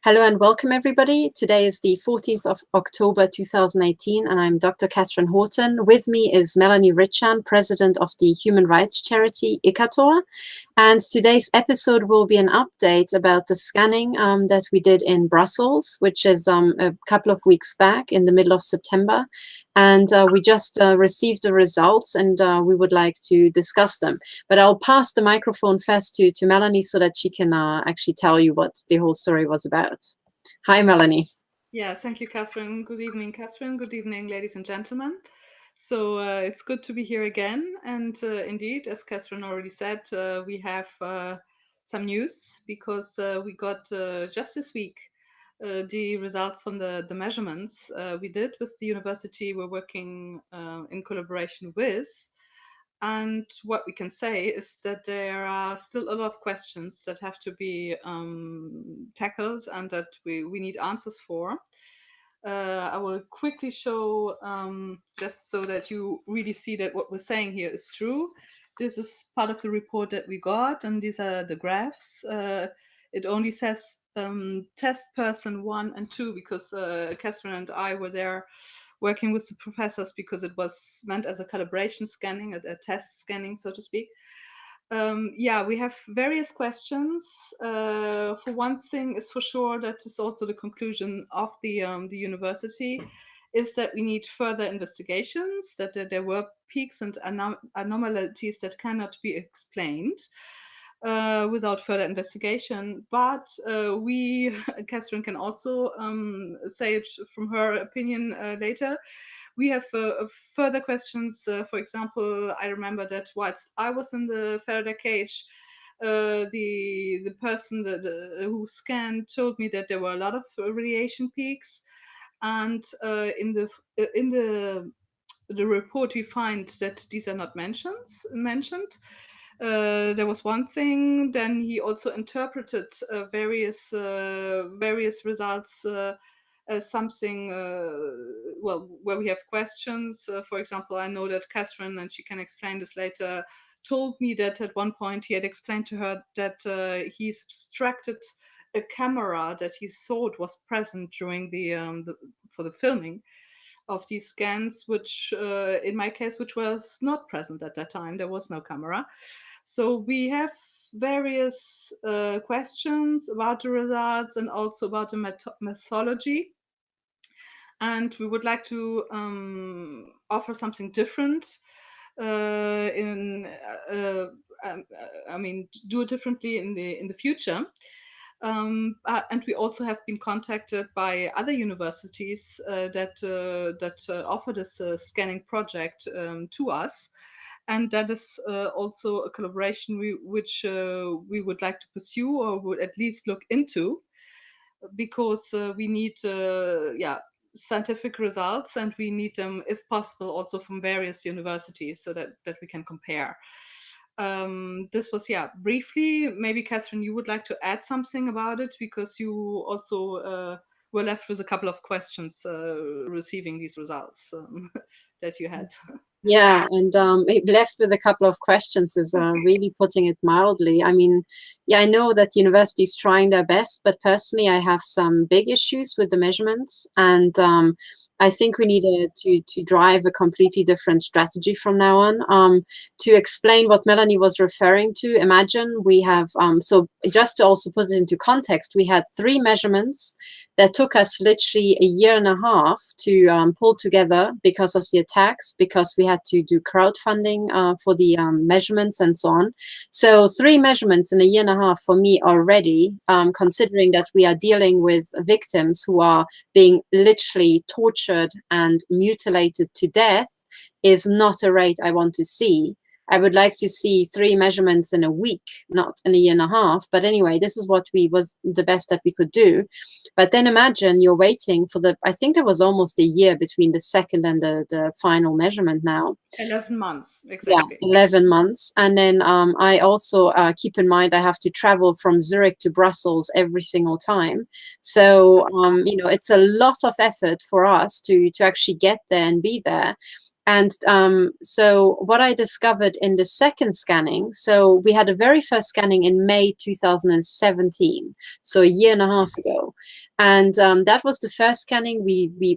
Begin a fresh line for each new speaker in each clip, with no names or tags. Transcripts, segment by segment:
Hello and welcome everybody. Today is the 14th of October 2018 and I'm Dr. Kathryn Horton. With me is Melanie Richan, President of the human rights charity ICATOR. And today's episode will be an update about the scanning that we did in Brussels, which is a couple of weeks back in the middle of September. And we just received the results and we would like to discuss them. But I'll pass the microphone first to Melanie so that she can actually tell you what the whole story was about. Hi, Melanie.
Yeah, thank you, Kathryn. Good evening, Kathryn. Good evening, ladies and gentlemen. So it's good to be here again. And indeed, as Kathryn already said, we have some news because we got just this week the results from the measurements we did with the university we're working in collaboration with. And what we can say is that there are still a lot of questions that have to be tackled and that we need answers for. I will quickly show, just so that you really see that what we're saying here is true. This is part of the report that we got, and these are the graphs. It only says test person 1 and 2 because Kathryn and I were there working with the professors because it was meant as a calibration scanning, a test scanning, so to speak. Yeah, we have various questions. For one thing, it's for sure that is also the conclusion of the university, is that we need further investigations, that there were peaks and anomalies that cannot be explained without further investigation. But we, Kathryn can also say it from her opinion later. We have further questions. For example, I remember that whilst I was in the Faraday cage, the person who scanned told me that there were a lot of radiation peaks, and in the report we find that these are not mentioned. There was one thing. Then he also interpreted various results as something, well, where we have questions. For example, I know that Kathryn, and she can explain this later, told me that at one point he had explained to her that he subtracted a camera that he thought was present during for the filming of these scans, which in my case, which was not present at that time. There was no camera. So we have various questions about the results and also about the methodology. And we would like to offer something different I mean, do it differently in the future. And we also have been contacted by other universities that offer this scanning project to us. And that is also a collaboration which we would like to pursue, or would at least look into, because we need scientific results, and we need them, if possible, also from various universities, so that we can compare. This was, briefly. Maybe Kathryn, you would like to add something about it, because you also were left with a couple of questions receiving these results that you had.
Yeah, and left with a couple of questions is really putting it mildly. I mean, yeah, I know that the university is trying their best, but personally, I have some big issues with the measurements, and I think we need to drive a completely different strategy from now on. To explain what Melanie was referring to, imagine we have, so just to also put it into context, we had 3 measurements that took us literally a year and a half to pull together because of the attacks, because we had to do crowdfunding for the measurements and so on. So 3 measurements in a year and a half for me already, considering that we are dealing with victims who are being literally tortured and mutilated to death, is not a rate I want to see. I would like to see 3 measurements in a week, not in a year and a half. But anyway, this is what was the best that we could do. But then imagine you're waiting for I think there was almost a year between the second and the final measurement now.
11 months, exactly.
Yeah, 11 months. And then I also keep in mind I have to travel from Zurich to Brussels every single time. So, you know, it's a lot of effort for us to actually get there and be there. And so what I discovered in the second scanning, so we had a very first scanning in May 2017, so a year and a half ago. And that was the first scanning.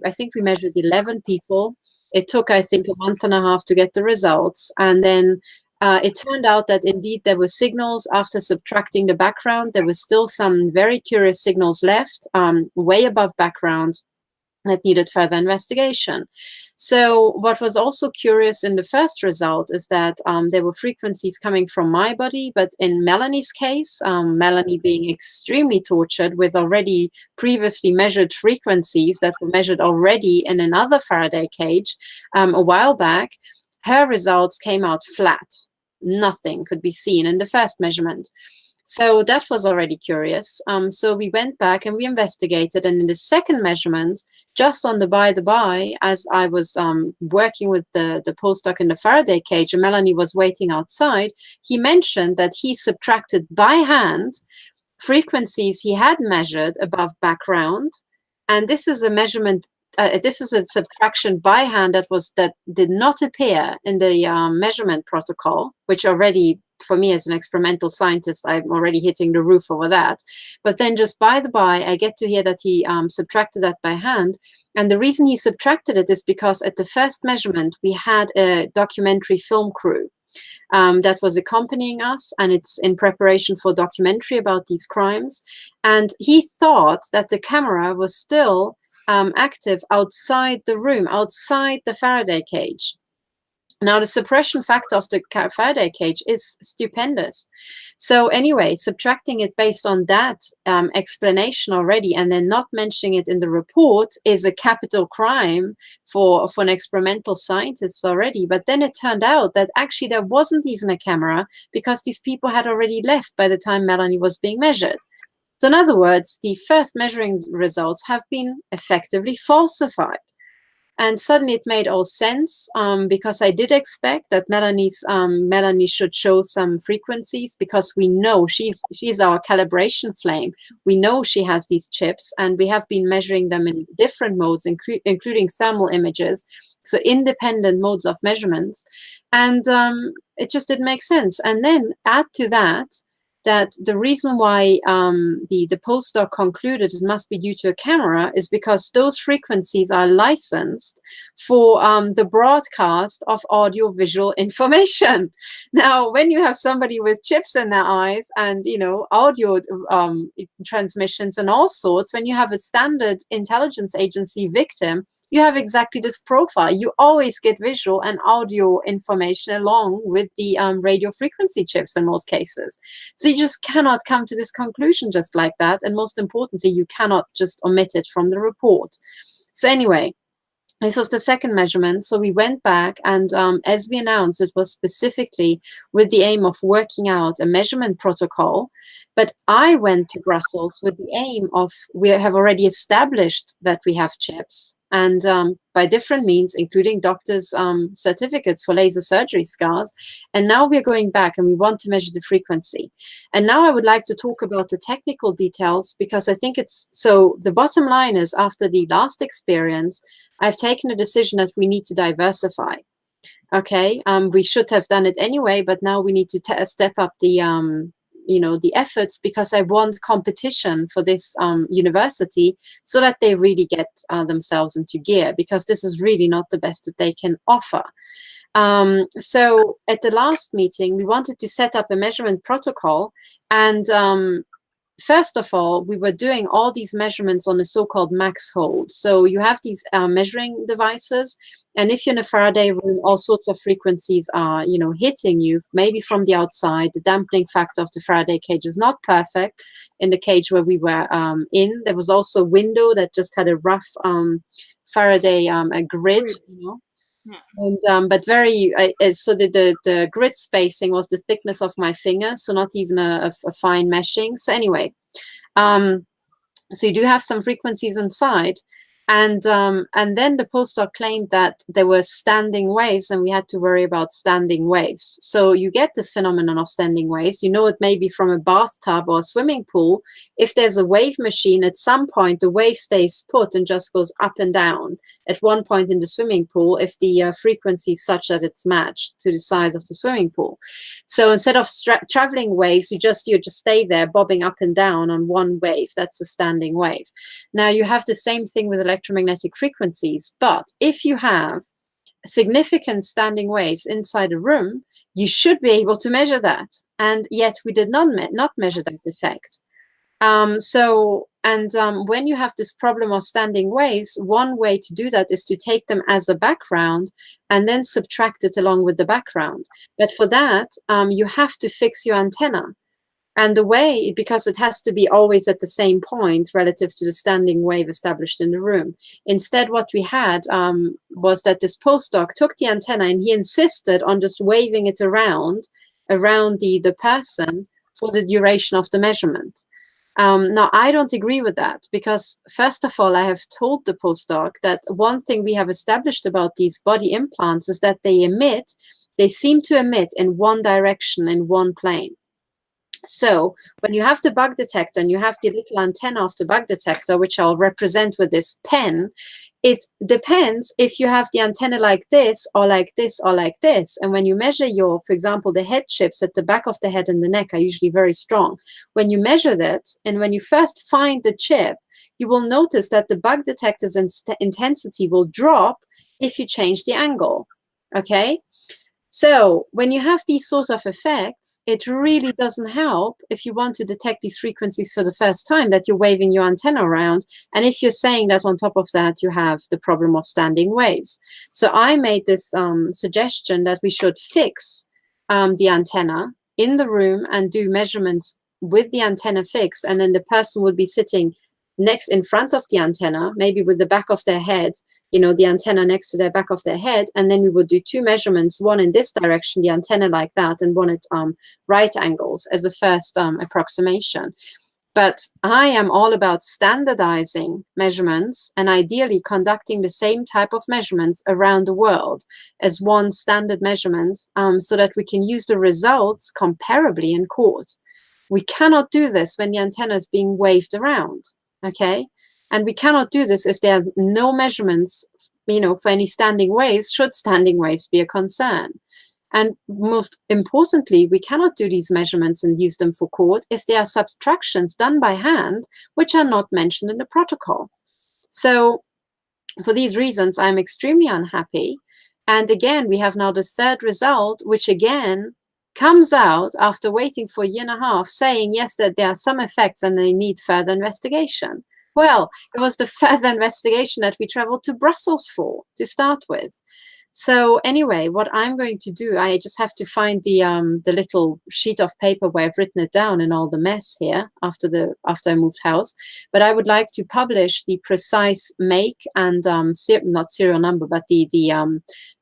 I think we measured 11 people. It took, I think, a month and a half to get the results. And then it turned out that indeed there were signals after subtracting the background. There was still some very curious signals left, way above background, that needed further investigation. So what was also curious in the first result is that there were frequencies coming from my body, but in Melanie's case, Melanie being extremely tortured with already previously measured frequencies that were measured already in another Faraday cage a while back, her results came out flat. Nothing could be seen in the first measurement. So that was already curious. So we went back and we investigated. And in the second measurement, just on the by, as I was working with the postdoc in the Faraday cage and Melanie was waiting outside, he mentioned that he subtracted by hand frequencies he had measured above background. And this is a measurement, this is a subtraction by hand that did not appear in the measurement protocol, which already, for me as an experimental scientist, I'm already hitting the roof over that. But then just by the by, I get to hear that he subtracted that by hand. And the reason he subtracted it is because at the first measurement, we had a documentary film crew that was accompanying us, and it's in preparation for a documentary about these crimes. And he thought that the camera was still active outside the room, outside the Faraday cage. Now, the suppression factor of the Faraday cage is stupendous. So anyway, subtracting it based on that explanation already and then not mentioning it in the report is a capital crime for an experimental scientist already. But then it turned out that actually there wasn't even a camera because these people had already left by the time Melanie was being measured. So in other words, the first measuring results have been effectively falsified. And suddenly it made all sense because I did expect that Melanie should show some frequencies because we know she's our calibration flame. We know she has these chips and we have been measuring them in different modes, including thermal images, so independent modes of measurements. And it just didn't make sense. And then add to that the reason why the postdoc concluded it must be due to a camera is because those frequencies are licensed for the broadcast of audio-visual information. Now, when you have somebody with chips in their eyes and, you know, audio transmissions and all sorts, when you have a standard intelligence agency victim, you have exactly this profile. You always get visual and audio information along with the radio frequency chips in most cases. So you just cannot come to this conclusion just like that. And most importantly, you cannot just omit it from the report. So anyway, this was the second measurement. So we went back and as we announced, it was specifically with the aim of working out a measurement protocol. But I went to Brussels with the aim of, we have already established that we have chips. And by different means, including doctors' certificates for laser surgery scars. And now we're going back and we want to measure the frequency. And now I would like to talk about the technical details because I think it's, so the bottom line is after the last experience, I've taken a decision that we need to diversify. Okay, we should have done it anyway, but now we need to step up the you know, the efforts because I want competition for this university so that they really get themselves into gear because this is really not the best that they can offer. So at the last meeting, we wanted to set up a measurement protocol and first of all, we were doing all these measurements on a so-called max hold. So you have these measuring devices, and if you're in a Faraday room, all sorts of frequencies are, you know, hitting you, maybe from the outside. The dampening factor of the Faraday cage is not perfect. In the cage where we were in, there was also a window that just had a rough Faraday a grid, you know. And but very so the grid spacing was the thickness of my finger, so not even a fine meshing. So anyway, so you do have some frequencies inside, And then the postdoc claimed that there were standing waves and we had to worry about standing waves. So you get this phenomenon of standing waves. You know it may be from a bathtub or a swimming pool. If there's a wave machine, at some point the wave stays put and just goes up and down. At one point in the swimming pool, if the frequency is such that it's matched to the size of the swimming pool. So instead of traveling waves, you just stay there bobbing up and down on one wave. That's a standing wave. Now you have the same thing with electromagnetic frequencies, but if you have significant standing waves inside a room, you should be able to measure that. And yet we did not measure that effect. When you have this problem of standing waves, one way to do that is to take them as a background and then subtract it along with the background. But for that, you have to fix your antenna. And the way, because it has to be always at the same point relative to the standing wave established in the room. Instead, what we had was that this postdoc took the antenna and he insisted on just waving it around the person for the duration of the measurement. Now, I don't agree with that because, first of all, I have told the postdoc that one thing we have established about these body implants is that they seem to emit in one direction, in one plane. So when you have the bug detector and you have the little antenna of the bug detector, which I'll represent with this pen, it depends if you have the antenna like this or like this or like this. And when you measure for example, the head chips at the back of the head and the neck are usually very strong. When you measure that, and when you first find the chip, you will notice that the bug detector's intensity will drop if you change the angle, okay? So when you have these sort of effects, it really doesn't help if you want to detect these frequencies for the first time that you're waving your antenna around. And if you're saying that on top of that, you have the problem of standing waves. So I made this suggestion that we should fix the antenna in the room and do measurements with the antenna fixed. And then the person would be sitting next in front of the antenna, maybe with the back of their head, the antenna next to their back of their head, and then we would do two measurements, one in this direction, the antenna like that, and one at right angles as a first approximation. But I am all about standardizing measurements and ideally conducting the same type of measurements around the world as one standard measurement so that we can use the results comparably in court. We cannot do this when the antenna is being waved around, okay? And we cannot do this if there's no measurements, for any standing waves, should standing waves be a concern. And most importantly, we cannot do these measurements and use them for court if there are subtractions done by hand, which are not mentioned in the protocol. So for these reasons, I'm extremely unhappy. And again, we have now the third result, which again comes out after waiting for a year and a half, saying, yes, that there are some effects and they need further investigation. Well, it was the further investigation that we traveled to Brussels for to start with. So anyway, what I'm going to do, I just have to find the little sheet of paper where I've written it down in all the mess here after I moved house. But I would like to publish the precise make and not serial number, but the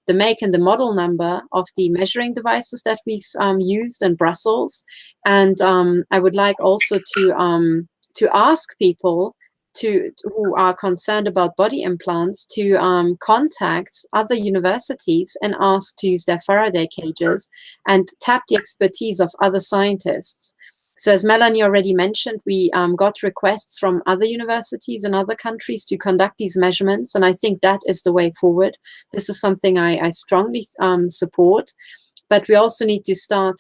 make and the model number of the measuring devices that we've used in Brussels. And I would like also to ask people who are concerned about body implants to contact other universities and ask to use their Faraday cages and tap the expertise of other scientists. So as Melanie already mentioned, we got requests from other universities in other countries to conduct these measurements, and I think that is the way forward. This is something I strongly support. But we also need to start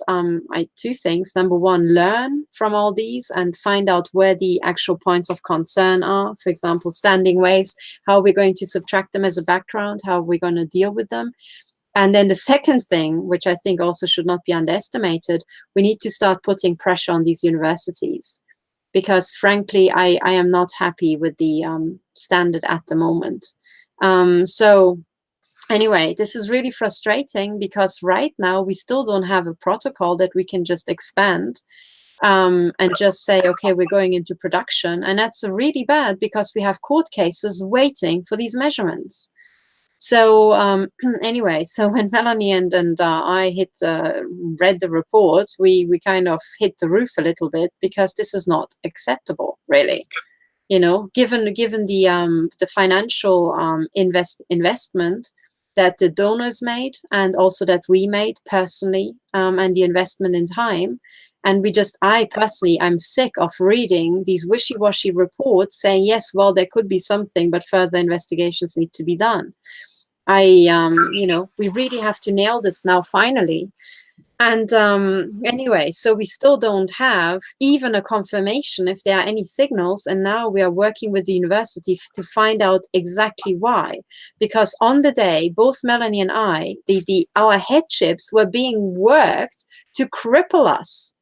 two things. Number one, learn from all these and find out where the actual points of concern are. For example, standing waves, how are we going to subtract them as a background? How are we going to deal with them? And then the second thing, which I think also should not be underestimated, we need to start putting pressure on these universities. Because frankly, I am not happy with the standard at the moment. Anyway, this is really frustrating because right now we still don't have a protocol that we can just expand and just say, okay, we're going into production. And that's really bad because we have court cases waiting for these measurements. So anyway, so when Melanie and I read the report, we kind of hit the roof a little bit because this is not acceptable, really. You know, given the financial investment that the donors made, and also that we made personally, and the investment in time. And I personally, I'm sick of reading these wishy-washy reports saying, yes, well, there could be something, but further investigations need to be done. You know, we really have to nail this now, finally. And anyway, so we still don't have even a confirmation if there are any signals. And now we are working with the university to find out exactly why. Because on the day, both Melanie and I, our headships were being worked to cripple us.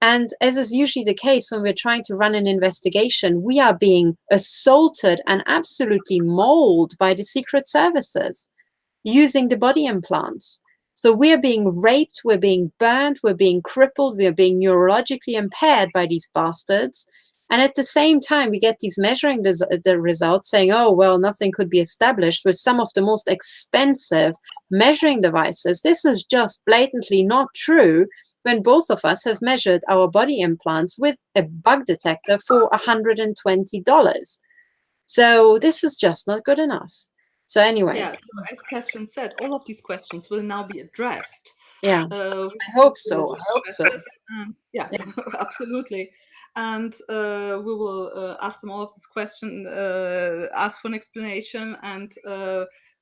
And as is usually the case when we're trying to run an investigation, we are being assaulted and absolutely mauled by the secret services using the body implants. So we're being raped, we're being burned, we're being crippled, we're being neurologically impaired by these bastards. And at the same time, we get these measuring the results saying, oh, well, nothing could be established with some of the most expensive measuring devices. This is just blatantly not true when both of us have measured our body implants with a bug detector for $120. So this is just not good enough. So anyway.
Yeah, so as Kathreen said, all of these questions will now be addressed.
Yeah, I hope so. I hope so.
Yeah, absolutely. And we will ask them all of this question, ask for an explanation, and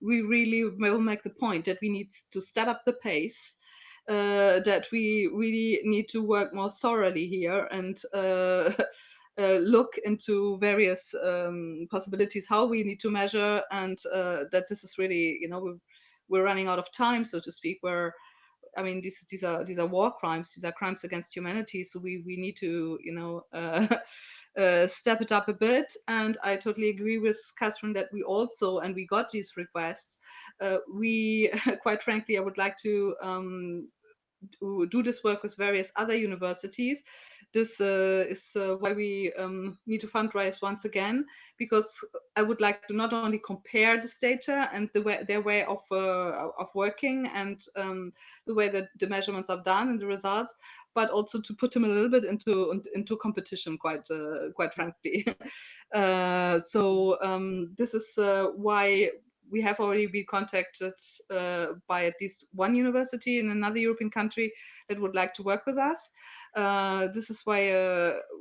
we really will make the point that we need to step up the pace, that we really need to work more thoroughly here, and look into various possibilities how we need to measure, and that this is really, you know, we're running out of time, so to speak. Where, I mean, these are war crimes, these are crimes against humanity, so we need to, you know, step it up a bit. And I totally agree with Kathreen that we also, and we got these requests, we quite frankly, I would like to do this work with various other universities. This is why we need to fundraise once again, because I would like to not only compare this data and their way of working, and the way that the measurements are done and the results, but also to put them a little bit into competition, quite frankly. So this is why we have already been contacted by at least one university in another European country that would like to work with us. This is why,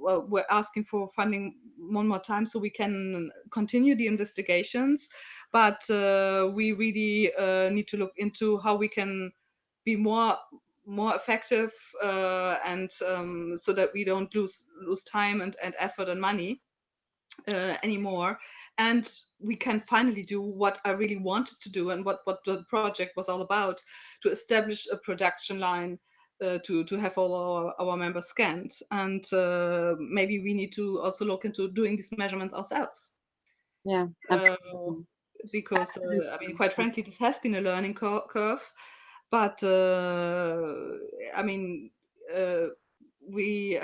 well, we're asking for funding one more time so we can continue the investigations. But we really need to look into how we can be more effective, and so that we don't lose time and effort and money anymore, and we can finally do what I really wanted to do, and what the project was all about, to establish a production line to have all our members scanned. And maybe we need to also look into doing these measurements ourselves.
Yeah, absolutely.
Because I mean, quite frankly, this has been a learning curve, but I mean, we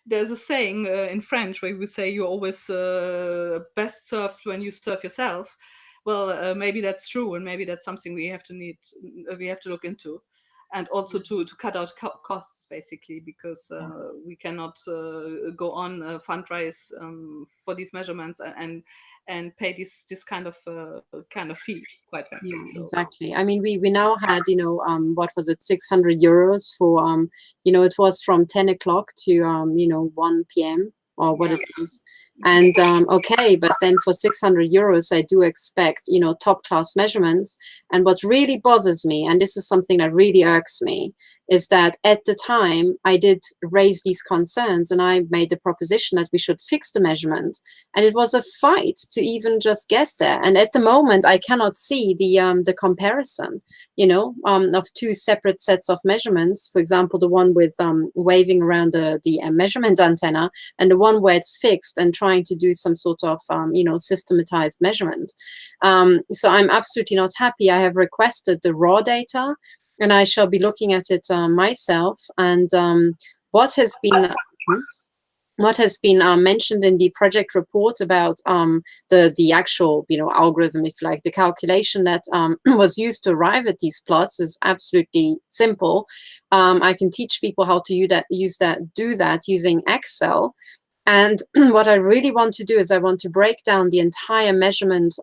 there's a saying in French where we say you're always best served when you serve yourself. Well, maybe that's true, and maybe that's something we have to look into, and also to cut out costs, basically, because we cannot go on fundraise for these measurements and pay this kind of fee, quite frankly.
Yeah,
So.
exactly. I mean, we now had, you know, what was it, 600 euros for, you know, it was from 10 o'clock to, you know, 1 p.m. or what it was. And okay, but then for 600 euros, I do expect, you know, top class measurements. And what really bothers me, and this is something that really irks me, is that at the time I did raise these concerns, and I made the proposition that we should fix the measurement. And it was a fight to even just get there. And at the moment, I cannot see the comparison, you know, of two separate sets of measurements. For example, the one with waving around the measurement antenna, and the one where it's fixed and trying to do some sort of, you know, systematized measurement. So I'm absolutely not happy. I have requested the raw data, and I shall be looking at it myself. And what has been mentioned in the project report about the actual, you know, algorithm, if you like, the calculation that was used to arrive at these plots is absolutely simple. I can teach people how to do that using Excel. And what I really want to do is I want to break down the entire measurement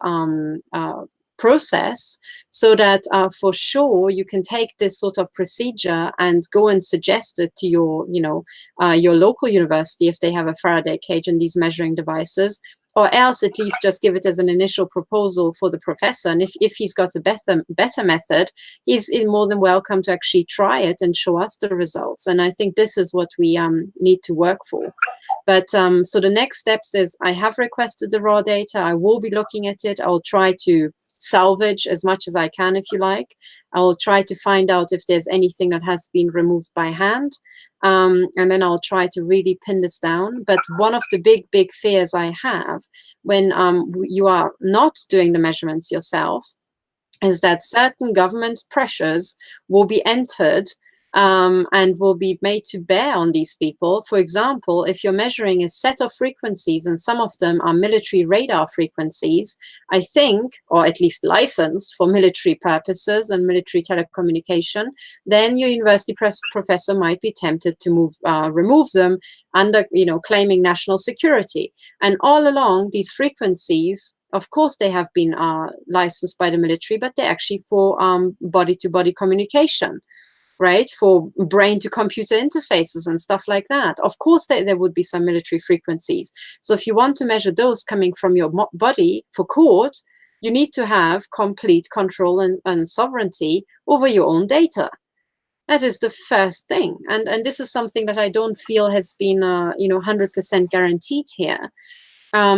process, so that for sure you can take this sort of procedure and go and suggest it to your, your local university if they have a Faraday cage and these measuring devices, or else at least just give it as an initial proposal for the professor. And if he's got a better method, he's more than welcome to actually try it and show us the results. And I think this is what we need to work for. But so the next steps is I have requested the raw data. I will be looking at it. I'll try to salvage as much as I can, if you like. I will try to find out if there's anything that has been removed by hand. And then I'll try to really pin this down. But one of the big fears I have when you are not doing the measurements yourself is that certain government pressures will be entered and will be made to bear on these people. For example, if you're measuring a set of frequencies and some of them are military radar frequencies, I think, or at least licensed for military purposes and military telecommunication, then your university professor might be tempted to remove them under, claiming national security. And all along, these frequencies, of course, they have been licensed by the military, but they're actually for body-to-body communication, right? For brain-to-computer interfaces and stuff like that. Of course, there would be some military frequencies. So if you want to measure those coming from your body for court, you need to have complete control and sovereignty over your own data. That is the first thing. And this is something that I don't feel has been, 100% guaranteed here.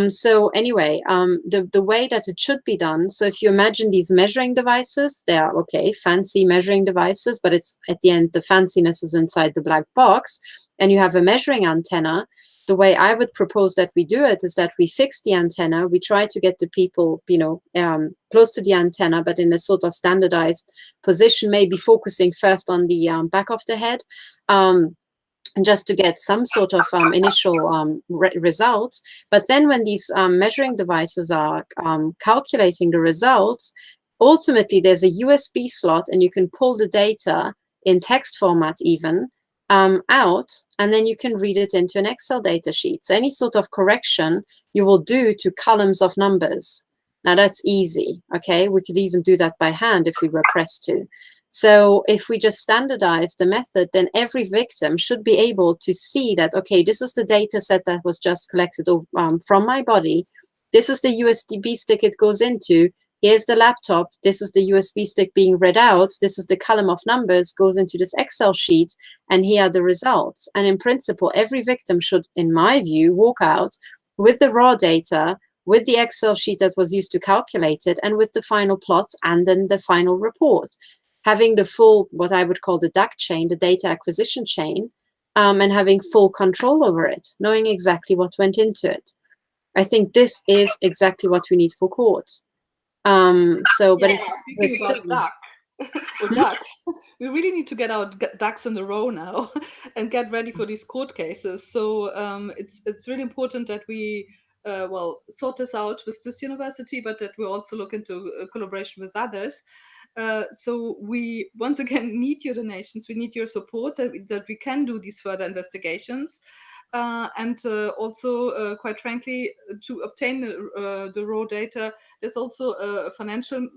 So anyway, the way that it should be done, so if you imagine these measuring devices, they are, okay, fancy measuring devices, but it's at the end, the fanciness is inside the black box, and you have a measuring antenna. The way I would propose that we do it is that we fix the antenna. We try to get the people, close to the antenna, but in a sort of standardized position, maybe focusing first on the back of the head. Just to get some sort of initial results. But then when these measuring devices are calculating the results, ultimately there's a USB slot and you can pull the data in text format even out, and then you can read it into an Excel data sheet. So any sort of correction you will do to columns of numbers. Now that's easy, okay? We could even do that by hand if we were pressed to. So if we just standardize the method, then every victim should be able to see that, okay, this is the data set that was just collected from my body. This is the USB stick it goes into. Here's the laptop. This is the USB stick being read out. This is the column of numbers goes into this Excel sheet. And here are the results. And in principle, every victim should, in my view, walk out with the raw data, with the Excel sheet that was used to calculate it, and with the final plots and then the final report. Having the full, what I would call the DAC chain, the data acquisition chain, and having full control over it, knowing exactly what went into it. I think this is exactly what we need for court. But it's
speaking about DAC or ducks, we really need to get our ducks in the row now and get ready for these court cases. So it's really important that we sort this out with this university, but that we also look into collaboration with others. So we once again need your donations. We need your support that we can do these further investigations. And also, quite frankly, to obtain the raw data, there's also a financial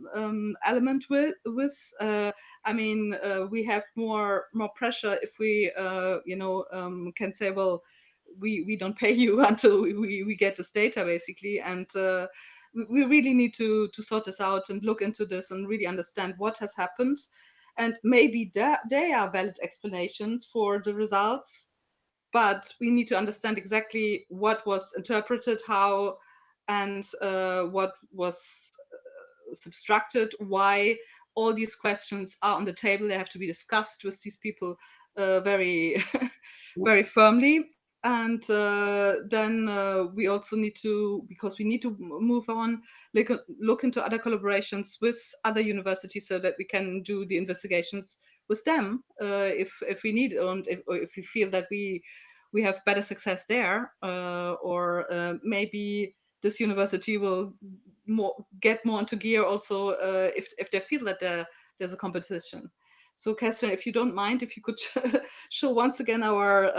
element with. I mean, we have more pressure if we, can say, well, we don't pay you until we get this data, basically, and we really need to sort this out and look into this and really understand what has happened, and maybe there are valid explanations for the results, but we need to understand exactly what was interpreted, how, and what was subtracted, why. All these questions are on the table. They have to be discussed with these people very very firmly. And then we also need to, because we need to move on, look into other collaborations with other universities so that we can do the investigations with them if we need, and if we feel that we have better success there, or maybe this university will get more into gear also if they feel that there's a competition. So Kathreen, if you don't mind, if you could show once again our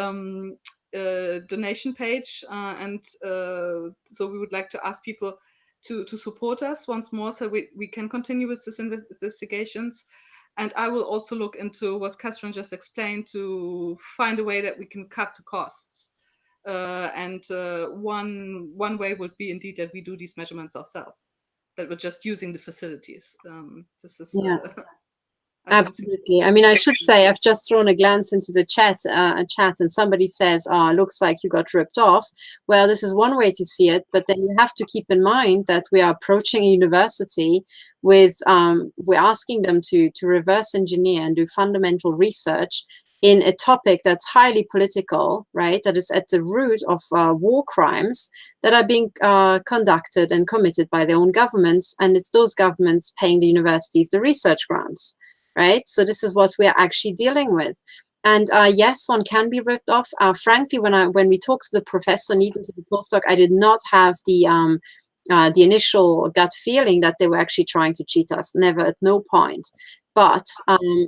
donation page, and so we would like to ask people to support us once more, so we can continue with these investigations. And I will also look into what Kathreen just explained to find a way that we can cut the costs. And one way would be indeed that we do these measurements ourselves, that we're just using the facilities. This is
Absolutely. I mean, I should say I've just thrown a glance into the chat, and somebody says, looks like you got ripped off. Well, this is one way to see it, but then you have to keep in mind that we are approaching a university with, we're asking them to reverse engineer and do fundamental research in a topic that's highly political, right? That is at the root of war crimes that are being conducted and committed by their own governments. And it's those governments paying the universities the research grants. Right, so this is what we're actually dealing with, and yes, one can be ripped off. Frankly, when we talked to the professor and even to the postdoc, I did not have the initial gut feeling that they were actually trying to cheat us. Never, at no point. But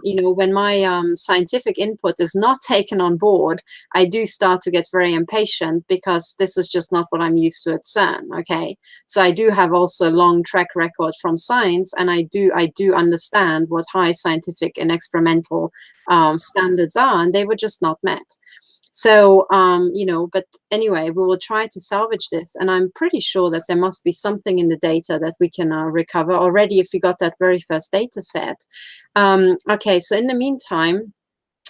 you know, when my scientific input is not taken on board, I do start to get very impatient, because this is just not what I'm used to at CERN. Okay, so I do have also a long track record from science, and I do understand what high scientific and experimental standards are, and they were just not met. So, you know, but anyway, we will try to salvage this. And I'm pretty sure that there must be something in the data that we can recover already if we got that very first data set. Okay, so in the meantime,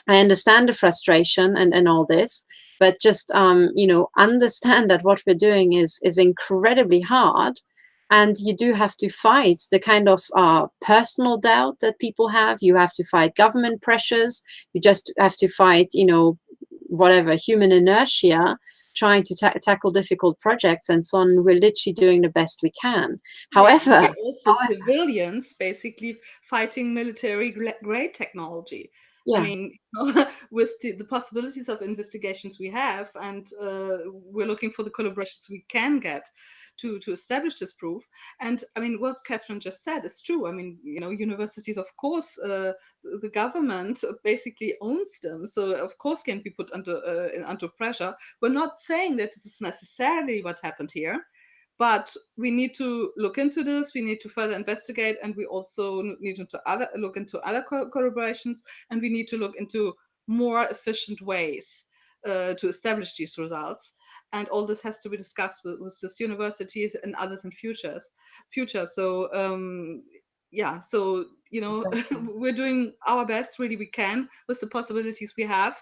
I understand the frustration and all this, but just, you know, understand that what we're doing is incredibly hard. And you do have to fight the kind of personal doubt that people have. You have to fight government pressures. You just have to fight, you know, whatever, human inertia, trying to tackle difficult projects and so on. We're literally doing the best we can. However,
also civilians basically fighting military grade technology.
Yeah.
I mean, you know, with the possibilities of investigations we have, and we're looking for the collaborations we can get to establish this proof. And I mean, what Kathreen just said is true. I mean, you know, universities, of course, the government basically owns them, so of course can be put under pressure. We're not saying that this is necessarily what happened here, but we need to look into this. We need to further investigate, and we also need to look into other collaborations, and we need to look into more efficient ways to establish these results. And all this has to be discussed with these universities and others in future. So yeah, so you know, exactly. We're doing our best, really we can, with the possibilities we have.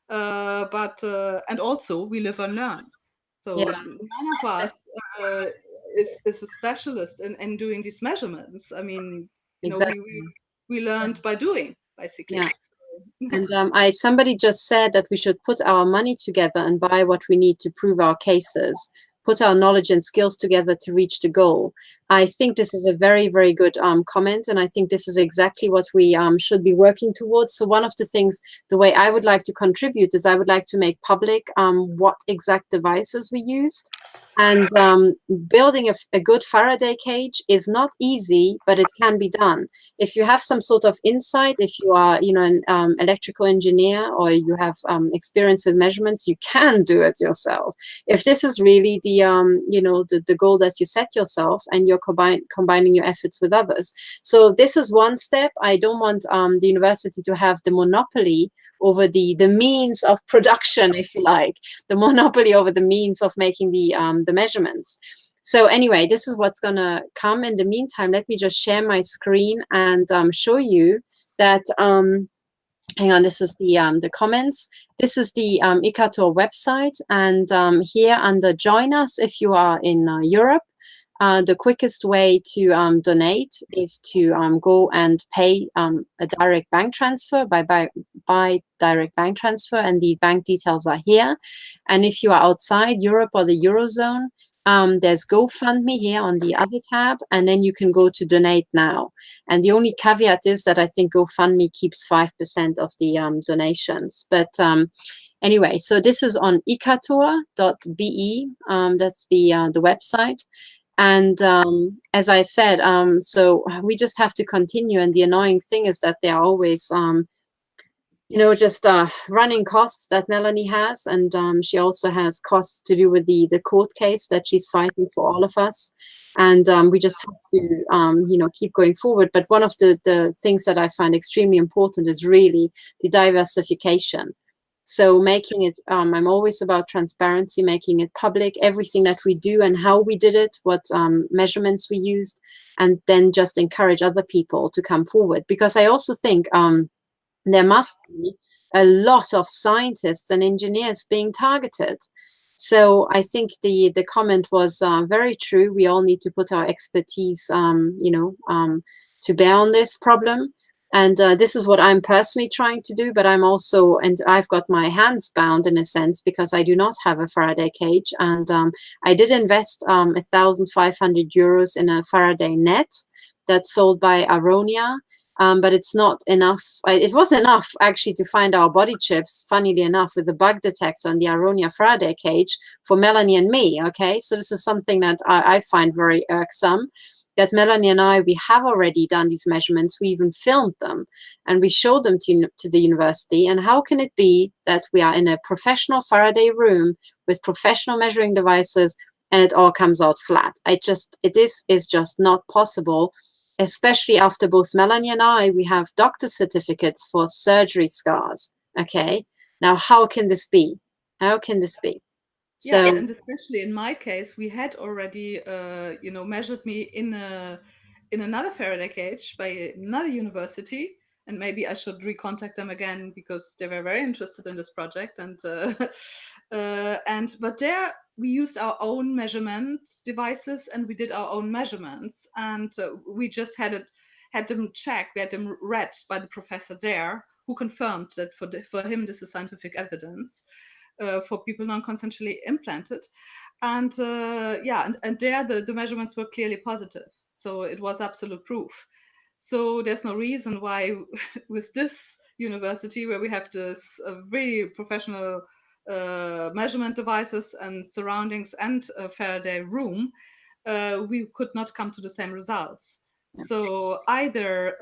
But and also we live and learn. So yeah. None of us is a specialist in doing these measurements. I mean, you exactly. know, we learned by doing, basically.
Yeah. And somebody just said that we should put our money together and buy what we need to prove our cases, put our knowledge and skills together to reach the goal. I think this is a very, very good comment, and I think this is exactly what we should be working towards. So one of the things, the way I would like to contribute is I would like to make public what exact devices we used. And building a good Faraday cage is not easy, but it can be done. If you have some sort of insight, if you are, you know, an electrical engineer, or you have experience with measurements, you can do it yourself. If this is really the, you know, the goal that you set yourself, and you're combining your efforts with others. So this is one step. I don't want the university to have the monopoly over the means of production, if you like, the monopoly over the means of making the measurements. So anyway, this is what's going to come. In the meantime, let me just share my screen and show you that, hang on, this is the comments. This is the ICATOR website. And here under Join Us, if you are in Europe, the quickest way to donate is to go and pay a direct bank transfer by direct bank transfer, and the bank details are here. And if you are outside Europe or the Eurozone, there's GoFundMe here on the other tab, and then you can go to donate now. And the only caveat is that I think GoFundMe keeps 5% of the donations. But anyway, so this is on ICATOR.be. That's the website. And as I said, so we just have to continue. And the annoying thing is that there are always just running costs that Melanie has, and she also has costs to do with the court case that she's fighting for all of us. And we just have to, keep going forward. But one of the things that I find extremely important is really the diversification. So making it, I'm always about transparency, making it public, everything that we do and how we did it, what measurements we used, and then just encourage other people to come forward. Because I also think there must be a lot of scientists and engineers being targeted. So I think the comment was very true. We all need to put our expertise, to bear on this problem. And this is what I'm personally trying to do, but I'm also, and I've got my hands bound in a sense because I do not have a Faraday cage. And I did invest 1,500 euros in a Faraday net that's sold by Aronia. But it's not enough. It was enough actually to find our body chips, funnily enough, with the bug detector and the Aronia Faraday cage for Melanie and me. Okay, so this is something that I find very irksome. That Melanie and we have already done these measurements. We even filmed them and we showed them to the university. And how can it be that we are in a professional Faraday room with professional measuring devices and it all comes out flat? It is just not possible. Especially after both Melanie and we have doctor certificates for surgery scars. Okay, now how can this be? How can this be?
Yeah,
So
and especially in my case, we had already, measured me in another Faraday cage by another university, and maybe I should recontact them again because they were very interested in this project. And but there we used our own measurements devices, and we did our own measurements, and we just had them checked, we had them read by the professor there, who confirmed that for him this is scientific evidence. For people non-consensually implanted. And and there the measurements were clearly positive. So it was absolute proof. So there's no reason why with this university where we have this very professional measurement devices and surroundings and a Faraday room, we could not come to the same results. So either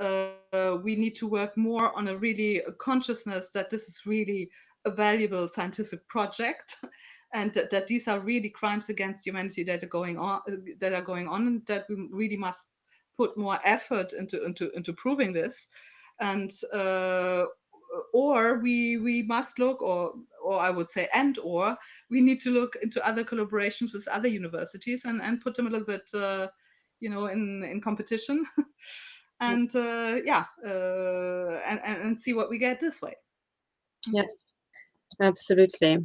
we need to work more on a really consciousness that this is really a valuable scientific project, and that these are really crimes against humanity that are going on, and that we really must put more effort into proving this, and or we must look, or I would say, or we need to look into other collaborations with other universities and put them a little bit, in competition, and and see what we get this way.
yeah, absolutely.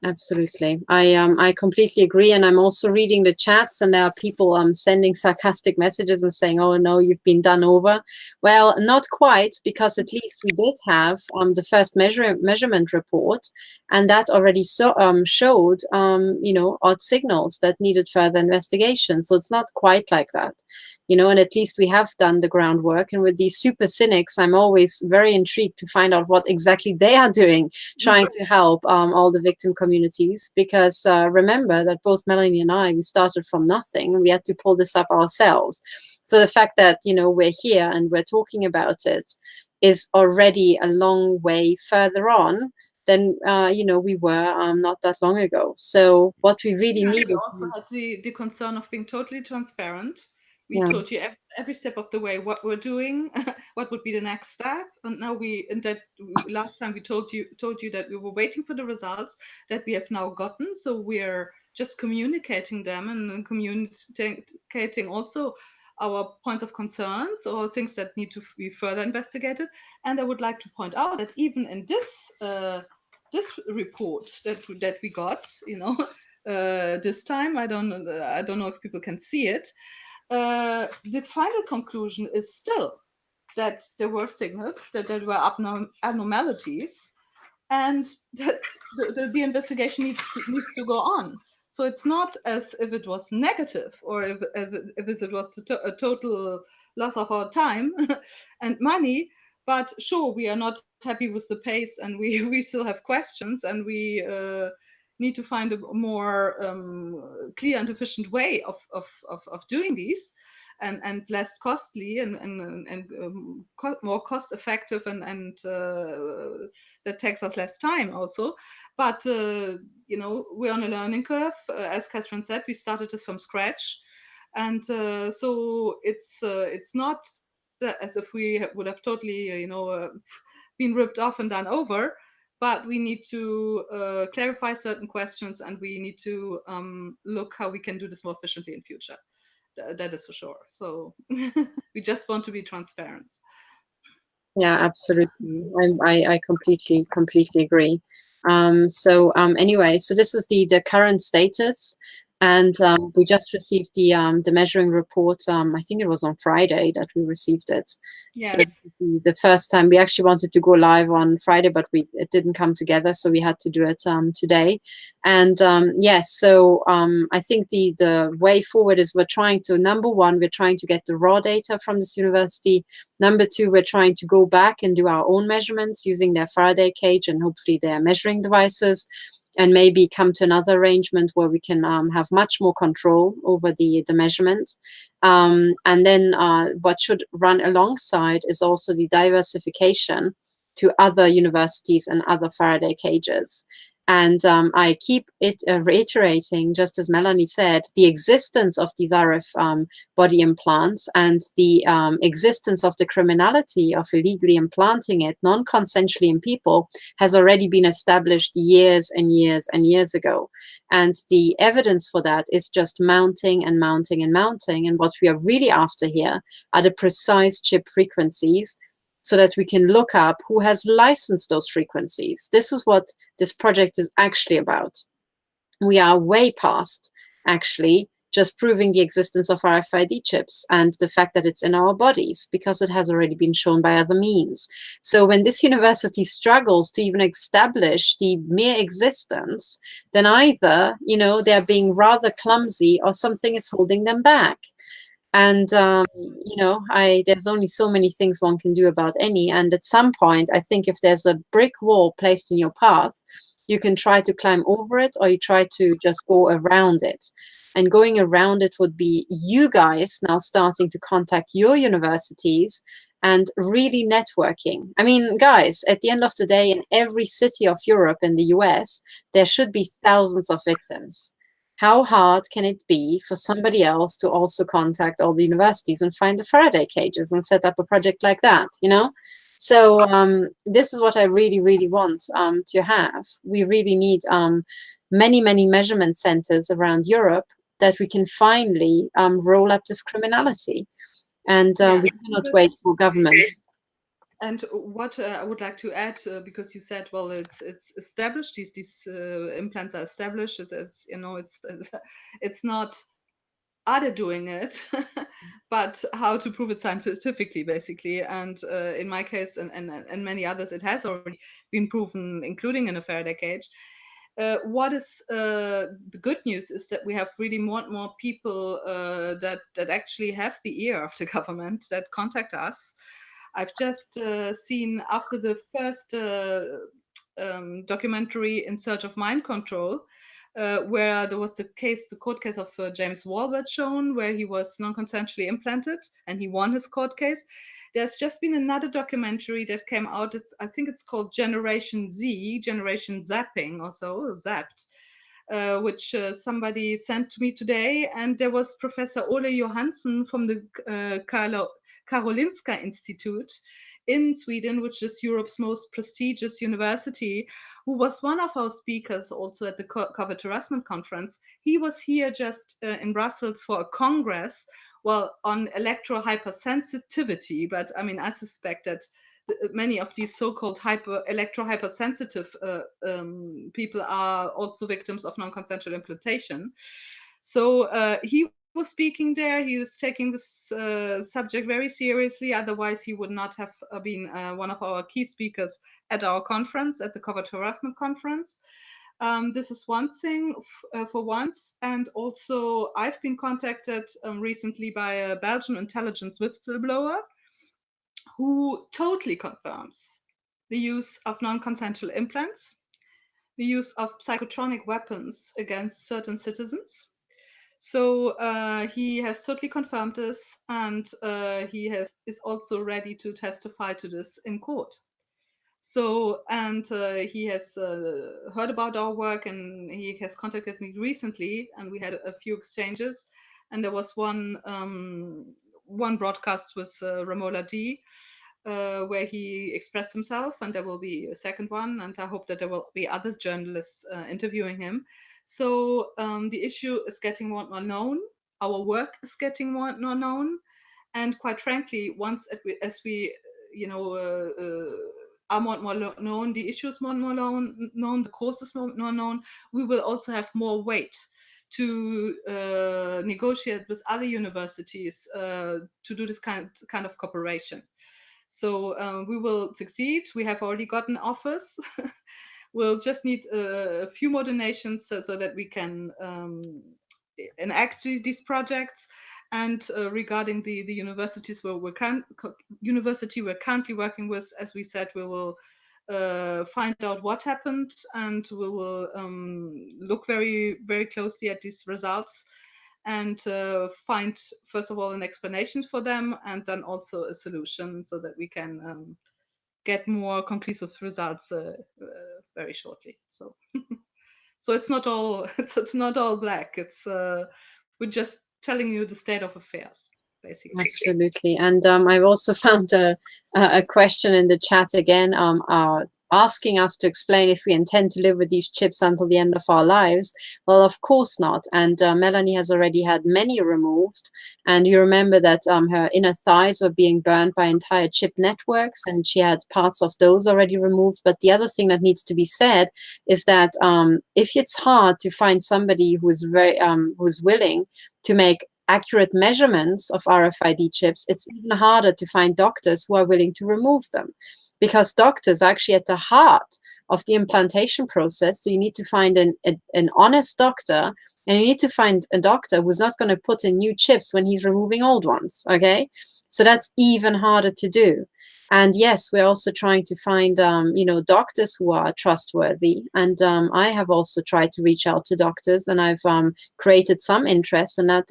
Absolutely. I completely agree. And I'm also reading the chats, and there are people sending sarcastic messages and saying, oh no, you've been done over. Well, not quite, because at least we did have the first measurement report, and that already showed odd signals that needed further investigation. So it's not quite like that. And at least we have done the groundwork. And with these super cynics, I'm always very intrigued to find out what exactly they are doing, trying to help all the victim communities. Because remember that both Melanie and we started from nothing, and we had to pull this up ourselves. So the fact that, we're here and we're talking about it is already a long way further on than, we were not that long ago. So what we really need
we
is...
also had the concern of being totally transparent. We
Yeah.
told you every step of the way what we're doing, what would be the next step, and now last time we told you that we were waiting for the results that we have now gotten. So we're just communicating them and communicating also our points of concerns or things that need to be further investigated. And I would like to point out that even in this report that we got, this time, I don't know if people can see it. The final conclusion is still that there were signals, that there were abnormalities, and that the investigation needs to go on. So it's not as if it was negative, or if it was a total loss of our time and money. But sure, we are not happy with the pace, and we still have questions, and we need to find a more clear and efficient way of doing these. and less costly and more cost effective, and that takes us less time also. But you know, we're on a learning curve. As Kathreen said, we started this from scratch, and so it's not as if we would have totally, you know, been ripped off and done over. But we need to clarify certain questions, and we need to look how we can do this more efficiently in future. That is for sure. So we just want to be transparent.
Yeah, absolutely. I completely agree. Anyway, so this is the current status, and we just received the measuring report. I think it was on Friday that we received it.
Yes.
So the first time we actually wanted to go live on Friday, but it didn't come together, so we had to do it today. And yes, so I think the way forward is we're trying to, number one, we're trying to get the raw data from this university. Number two, we're trying to go back and do our own measurements using their Faraday cage and hopefully their measuring devices, and maybe come to another arrangement where we can have much more control over the measurement. And then what should run alongside is also the diversification to other universities and other Faraday cages. And I keep reiterating, just as Melanie said, the existence of these RF body implants and the existence of the criminality of illegally implanting it non-consensually in people has already been established years and years and years ago. And the evidence for that is just mounting and mounting and mounting. And what we are really after here are the precise chip frequencies, so that we can look up who has licensed those frequencies. This is what this project is actually about. We are way past actually just proving the existence of RFID chips and the fact that it's in our bodies, because it has already been shown by other means. So when this university struggles to even establish the mere existence, then either, you know, they're being rather clumsy or something is holding them back. And, you know, there's only so many things one can do about any. And at some point, I think if there's a brick wall placed in your path, you can try to climb over it, or you try to just go around it. And going around it would be you guys now starting to contact your universities and really networking. I mean, guys, at the end of the day, in every city of Europe and the US, there should be thousands of victims. How hard can it be for somebody else to also contact all the universities and find the Faraday cages and set up a project like that, you know? So this is what I really, really want to have. We really need many, many measurement centers around Europe that we can finally roll up this criminality. And we cannot wait for government.
And what I would like to add, because you said, well, it's established. These implants are established. It's you know, it's not are they doing it, but how to prove it scientifically, basically. And in my case, and many others, it has already been proven, including in a Faraday cage. What is the good news is that we have really more and more people that actually have the ear of the government that contact us. I've just seen, after the first documentary In Search of Mind Control, where there was the court case of James Walbert shown, where he was non-consensually implanted and he won his court case. There's just been another documentary that came out. I think it's called Generation Z, Generation Zapping, or so, Zapped, which somebody sent to me today. And there was Professor Ole Johansson from the Karolinska Institute in Sweden, which is Europe's most prestigious university, who was one of our speakers also at the Covert Harassment Conference. He was here just in Brussels for a congress, well, on electro-hypersensitivity. But I mean, I suspect that many of these so-called electro-hypersensitive people are also victims of non-consensual implantation. So he was speaking there. He is taking this subject very seriously. Otherwise, he would not have been one of our key speakers at our conference, at the Covert Harassment Conference. This is one thing for once. And also, I've been contacted recently by a Belgian intelligence whistleblower who totally confirms the use of non-consensual implants, the use of psychotronic weapons against certain citizens. So he has totally confirmed this, and he is also ready to testify to this in court. So, and he has heard about our work, and he has contacted me recently, and we had a few exchanges. And there was one broadcast with Ramola D, where he expressed himself, and there will be a second one, and I hope that there will be other journalists interviewing him. So the issue is getting more and more known. Our work is getting more and more known, and quite frankly, once as we you know are more and more known, the issues more and more known, the courses more and more known, we will also have more weight to negotiate with other universities to do this kind of cooperation. So we will succeed. We have already gotten offers. We'll just need a few more donations so that we can enact these projects. And regarding the universities university we're currently working with, as we said, we will find out what happened, and we will look very, very closely at these results, and find, first of all, an explanation for them, and then also a solution so that we can get more conclusive results very shortly. So, so it's not all it's not all black. It's we're just telling you the state of affairs, basically.
Absolutely. And I've also found a question in the chat again, asking us to explain if we intend to live with these chips until the end of our lives. Well, of course not. And Melanie has already had many removed. And you remember that her inner thighs were being burned by entire chip networks, and she had parts of those already removed. But the other thing that needs to be said is that if it's hard to find somebody who's who's willing to make accurate measurements of RFID chips, it's even harder to find doctors who are willing to remove them, because doctors are actually at the heart of the implantation process. So you need to find an honest doctor, and you need to find a doctor who's not going to put in new chips when he's removing old ones. Okay, so that's even harder to do. And yes, we're also trying to find, doctors who are trustworthy. And I have also tried to reach out to doctors, and I've created some interest, and that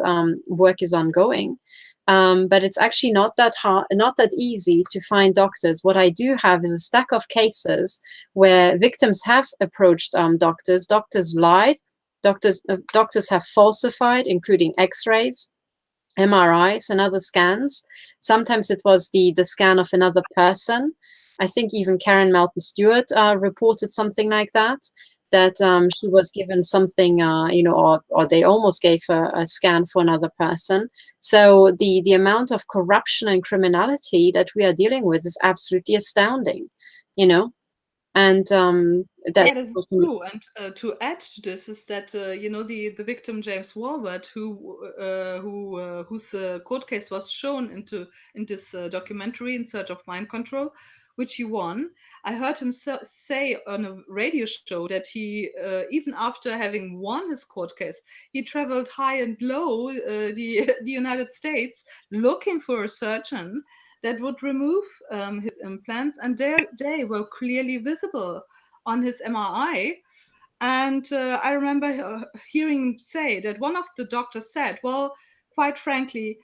work is ongoing. But it's actually not that hard, not that easy to find doctors. What I do have is a stack of cases where victims have approached doctors. Doctors lied. Doctors have falsified, including X-rays, MRIs, and other scans. Sometimes it was the scan of another person. I think even Karen Melton Stewart reported something like that, that she was given something, or they almost gave her a scan for another person. So the amount of corruption and criminality that we are dealing with is absolutely astounding, and
that is true. And to add to this is that the victim James Walworth, whose court case was shown in this documentary In Search of Mind Control, which he won. I heard him say on a radio show that he, even after having won his court case, he traveled high and low the United States looking for a surgeon that would remove his implants, and they were clearly visible on his MRI. And I remember hearing him say that one of the doctors said, well, quite frankly,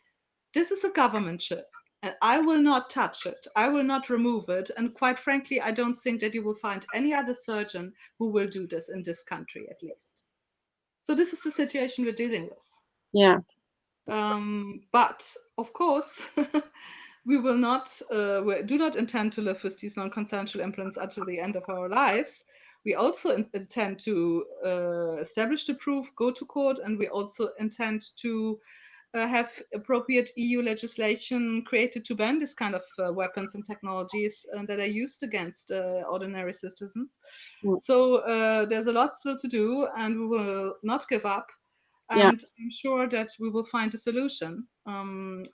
this is a government chip, and I will not touch it. I will not remove it. And quite frankly, I don't think that you will find any other surgeon who will do this in this country, at least. So this is the situation we're dealing with.
Yeah.
But of course, we will not, we do not intend to live with these non-consensual implants until the end of our lives. We also intend to establish the proof, go to court, and we also intend to have appropriate EU legislation created to ban this kind of weapons and technologies that are used against ordinary citizens. So there's a lot still to do, and we will not give up. And I'm sure that we will find a solution. And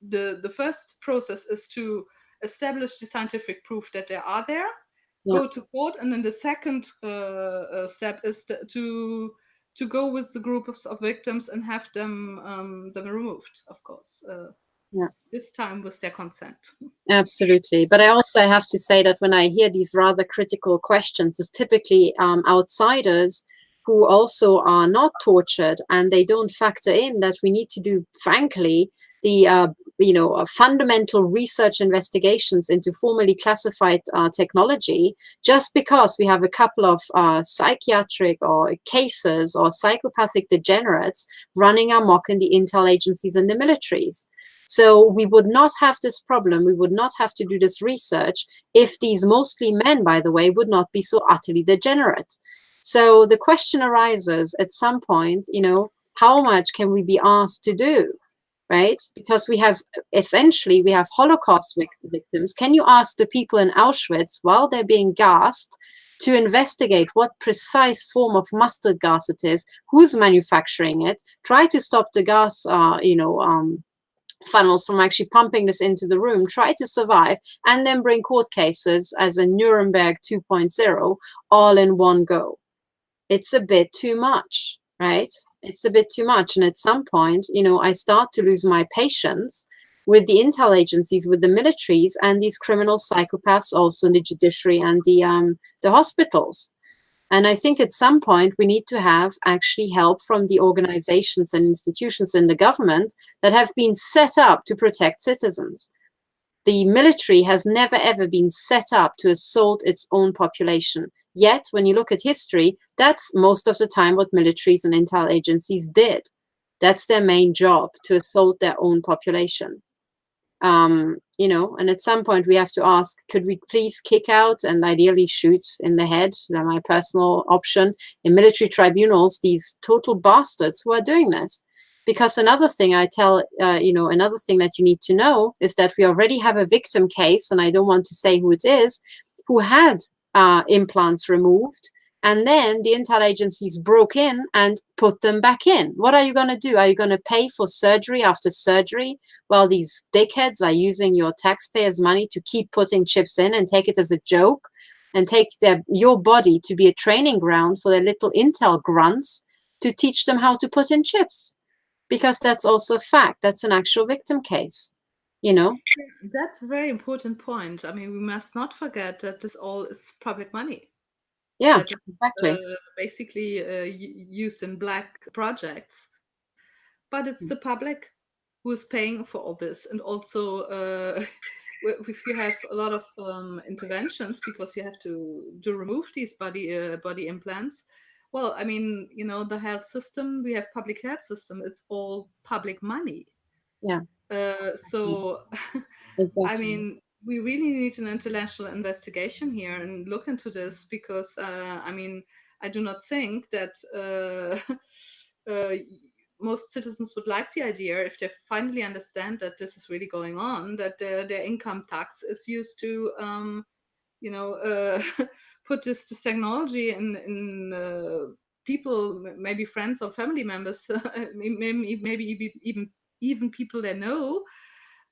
the first process is to establish the scientific proof that they are there, go to court, and then the second step is to go with the group of victims and have them removed, of course. This time with their consent.
Absolutely. But I also have to say that when I hear these rather critical questions, it's typically outsiders who also are not tortured, and they don't factor in that we need to do, frankly, the fundamental research investigations into formally classified technology, just because we have a couple of psychiatric or cases or psychopathic degenerates running amok in the intel agencies and the militaries. So we would not have this problem, we would not have to do this research if these mostly men, by the way, would not be so utterly degenerate. So the question arises at some point, how much can we be asked to do, right? Because we have Holocaust victims. Can you ask the people in Auschwitz, while they're being gassed, to investigate what precise form of mustard gas it is, who's manufacturing it, try to stop the gas, funnels from actually pumping this into the room, try to survive, and then bring court cases as a Nuremberg 2.0 all in one go? It's a bit too much, right? It's a bit too much. And at some point, I start to lose my patience with the intel agencies, with the militaries, and these criminal psychopaths also in the judiciary and the hospitals. And I think at some point we need to have actually help from the organizations and institutions in the government that have been set up to protect citizens. The military has never, ever been set up to assault its own population. Yet, when you look at history, that's most of the time what militaries and intel agencies did. That's their main job, to assault their own population. And at some point we have to ask, could we please kick out and ideally shoot in the head, my personal option, in military tribunals, these total bastards who are doing this? Because another thing another thing that you need to know is that we already have a victim case, and I don't want to say who it is, who had implants removed, and then the intel agencies broke in and put them back in. What are you going to do? Are you going to pay for surgery after surgery while these dickheads are using your taxpayers' money to keep putting chips in and take it as a joke, and take your body to be a training ground for their little intel grunts to teach them how to put in chips? Because that's also a fact. That's an actual victim case,
That's a very important point. I mean, we must not forget that this all is public money.
Yeah,
That is
exactly.
basically used in black projects. But it's the public who is paying for all this. And also, if you have a lot of interventions, because you have to remove these body implants, well, I mean, the health system, we have public health system, it's all public money.
Yeah.
So, I
Exactly.
mean, we really need an international investigation here and look into this, because, I mean, I do not think that most citizens would like the idea, if they finally understand that this is really going on, that their income tax is used to, put this technology in people, maybe friends or family members, maybe even people they know,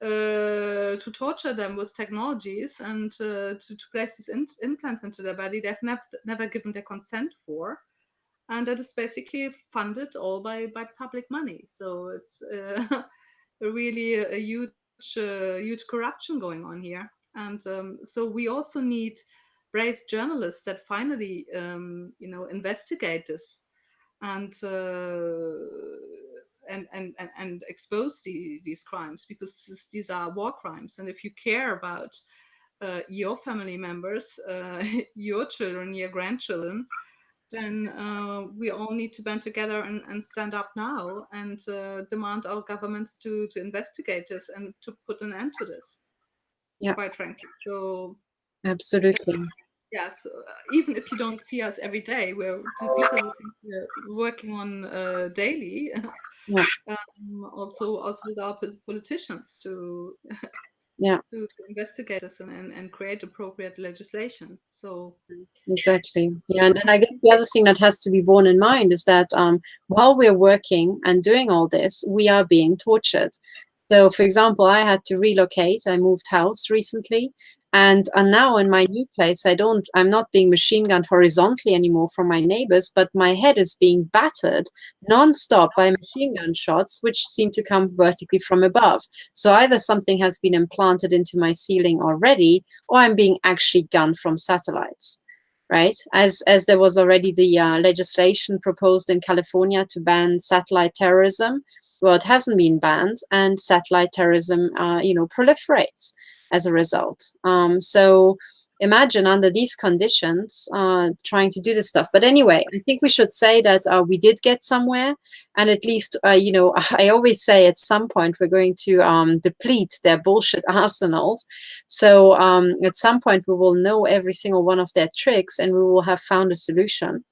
to torture them with technologies and to place these implants into their body they've never given their consent for. And that is basically funded all by public money. So it's really a huge corruption going on here. And so we also need brave journalists that finally, investigate this and expose these crimes, because these are war crimes. And if you care about your family members, your children, your grandchildren, then we all need to band together and stand up now and demand our governments to investigate this and to put an end to this.
Yeah.
Quite frankly. So
Absolutely.
yes, even if you don't see us every day, these are the things we're working on daily.
Yeah.
Also with our politicians to
Yeah.
to investigate this and create appropriate legislation. So
Exactly. Yeah, and I guess the other thing that has to be borne in mind is that while we're working and doing all this, we are being tortured. So, for example, I had to relocate. I moved house recently, and now in my new place, I'm not being machine gunned horizontally anymore from my neighbors, but my head is being battered nonstop by machine gun shots, which seem to come vertically from above. So either something has been implanted into my ceiling already, or I'm being actually gunned from satellites. right? As there was already the legislation proposed in California to ban satellite terrorism. Well, it hasn't been banned, and satellite terrorism, proliferates as a result. So imagine under these conditions trying to do this stuff. But anyway, I think we should say that we did get somewhere, and at least I always say at some point we're going to deplete their bullshit arsenals. So at some point we will know every single one of their tricks, and we will have found a solution.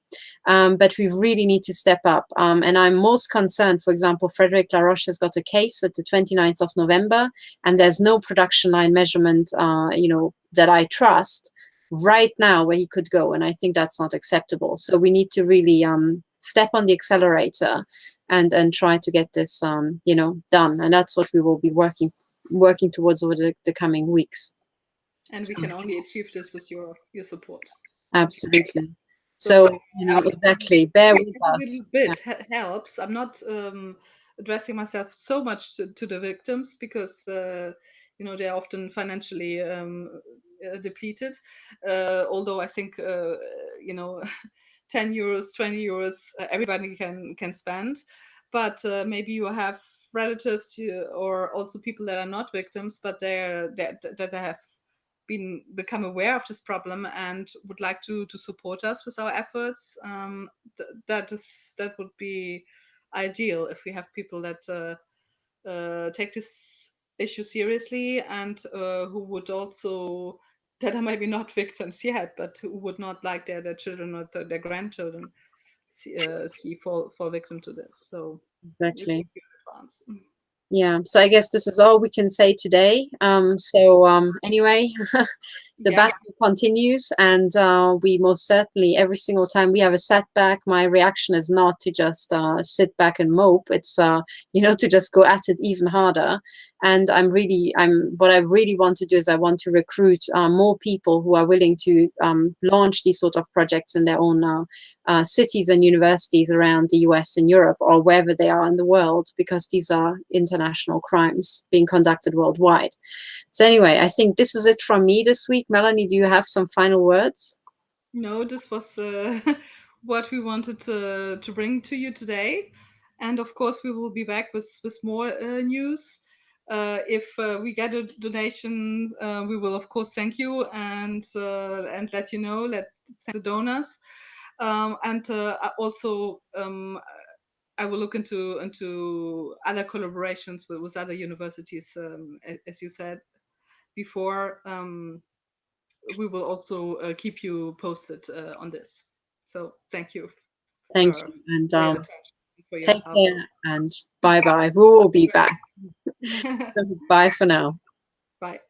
But we really need to step up. And I'm most concerned, for example, Frederic Laroche has got a case at the 29th of November, and there's no production line measurement, that I trust right now where he could go. And I think that's not acceptable. So we need to really step on the accelerator and try to get this, done. And that's what we will be working towards over the coming weeks.
And we can only achieve this with your support.
Absolutely. So exactly, bear with us.
A little bit helps. I'm not addressing myself so much to the victims because they're often financially depleted. Although I think 10 euros, 20 euros, everybody can spend. But maybe you have relatives or also people that are not victims, but that have become aware of this problem and would like to support us with our efforts. That would be ideal if we have people that take this issue seriously and who would also, that are maybe not victims yet, but who would not like their children or their grandchildren fall victim to this. So
exactly.
Advance.
Yeah, so I guess this is all we can say today. Anyway, the battle continues, and we most certainly, every single time we have a setback, my reaction is not to just sit back and mope. It's to just go at it even harder. And what I really want to do is I want to recruit more people who are willing to launch these sort of projects in their own cities and universities around the US and Europe or wherever they are in the world, because these are international crimes being conducted worldwide. So anyway, I think this is it from me this week. Melanie, do you have some final words?
No, this was what we wanted to bring to you today. And of course, we will be back with more news. If we get a donation, we will of course thank you and let you know, thank the donors. Also, I will look into other collaborations with other universities, as you said before. We will also keep you posted on this. So thank you.
Thank you, and
for your attention, for your
take
help.
care, and bye bye. We will be back. Bye for now.
Bye.